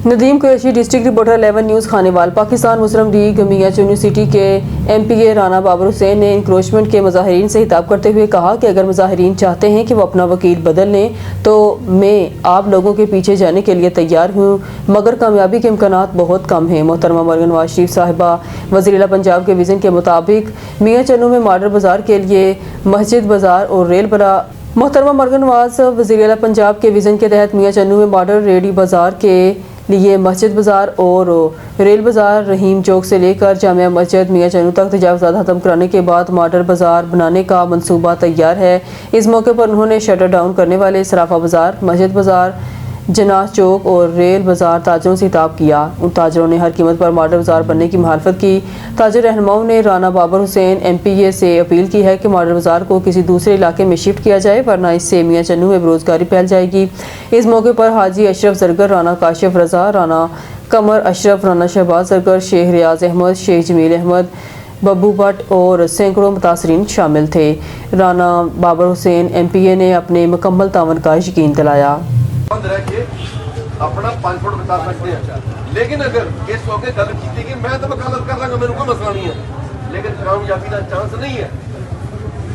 Nadeem Qureshi, district reporter 11 news Khanewal. Pakistan Muslim League Mian Channu city کے M P A Rana Babar Hussain نے encroachment کے مظاہرین سے خطاب کرتے ہوئے کہا کہ اگر مظاہرین چاہتے ہیں کہ وہ اپنا وکیل بدل لیں تو میں آپ لوگوں کے پیچھے جانے کے لیے تیار ہوں، مگر کامیابی کے امکانات بہت کم ہیں۔ محترمہ مریم نواز شریف صاحبہ وزیر اعلیٰ پنجاب کے وژن کے مطابق میاں چنو میں ماڈل بازار کے لیے مسجد، بازار اور ریل بنا۔ محترمہ مریم نواز وزیر اعلیٰ پنجاب کے وژن کے تحت میاں چنو میں ماڈل ریڈی بازار کے لیے مسجد بازار اور ریل بازار رحیم چوک سے لے کر جامعہ مسجد میاں چنو تک تجاوزات ختم کرانے کے بعد ماڈل بازار بنانے کا منصوبہ تیار ہے۔ اس موقع پر انہوں نے شٹر ڈاؤن کرنے والے صرافہ بازار، مسجد بازار، جناح چوک اور ریل بازار تاجروں سے خطاب کیا۔ ان تاجروں نے ہر قیمت پر ماڈل بازار بننے کی مخالفت کی۔ تاجر رہنماؤں نے رانا بابر حسین ایم پی اے سے اپیل کی ہے کہ ماڈل بازار کو کسی دوسرے علاقے میں شفٹ کیا جائے، ورنہ اس سے میاں چنو میں بےروزگاری پھیل جائے گی۔ اس موقع پر حاجی اشرف زرگر، رانا کاشف رضا، رانا قمر اشرف، رانا شہباز زرگر، شیخ ریاض احمد، شیخ جمیل احمد، ببو بٹ اور سینکڑوں متاثرین شامل تھے۔ رانا بابر حسین ایم پی اے نے اپنے مکمل تعاون کا یقین دلایا۔ رہ کے اپنا 5 فٹ بتا سکتے ہیں، لیکن اگر اس موقع گل کی کہ میں تو وکالت کر رہا ہوں، میرے کوئی مسئلہ نہیں ہے، لیکن کامیابی کا چانس نہیں ہے۔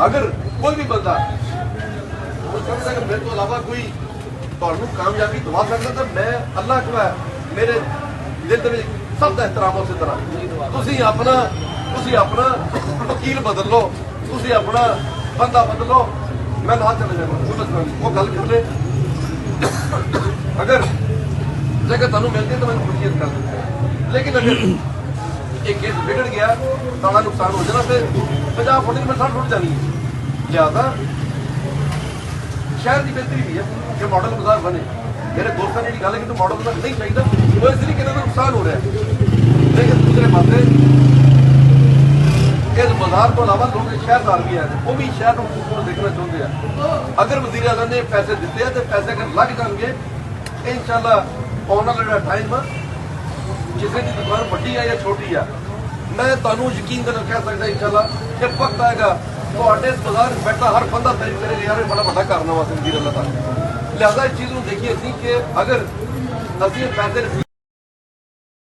اگر کوئی بھی بندہ میرے تو علاوہ کوئی کامیابی دعا سکتا تو میں اللہ کو ہے میرے دل میں سب احترام اسی طرح تسی اپنا وکیل بدل لو، تسی اپنا بندہ بدل لو، میں نہ چلے جاؤں، کوئی مسئلہ نہیں، وہ گل کر لے۔ اگر جگہ تمہیں ملتی ہے تو میں خوشیت کر دیتا ہے، لیکن اگر یہ کیس بگڑ گیا بڑا نقصان ہو جانا، پھر 50 فٹ میں 60 فٹ جانی ہے۔ لہٰذا شہر کی بہتری بھی ہے کہ ماڈل بازار بنے۔ میرے دوستوں نے گل ہے کہ تو ماڈل بازار نہیں چاہیے، وہ اس طریقے سے نقصان ہو رہا ہے، لیکن دوسرے پاسے اس بازار کو علاوہ لوگ شہردار بھی ہیں، وہ بھی شہر کو دیکھنا چاہتے ہیں۔ اگر وزیر اعظم نے پیسے دیتے ہیں تو پیسے اگر لگ جان گے انشاءاللہ آنے والا ٹائم کسی کی دکان بڑی ہے یا چھوٹی ہے، میں تمہیں یقین کر کہہ سکتا انشاءاللہ کہ وقت آئے گا تو اس بازار میں بیٹھا ہر بندہ تعریف کرے گا، یار بڑا بڑا کارنامہ وزیر اللہ تعالیٰ۔ لہٰذا اس چیز کو دیکھیے کہ اگر اسی پیسے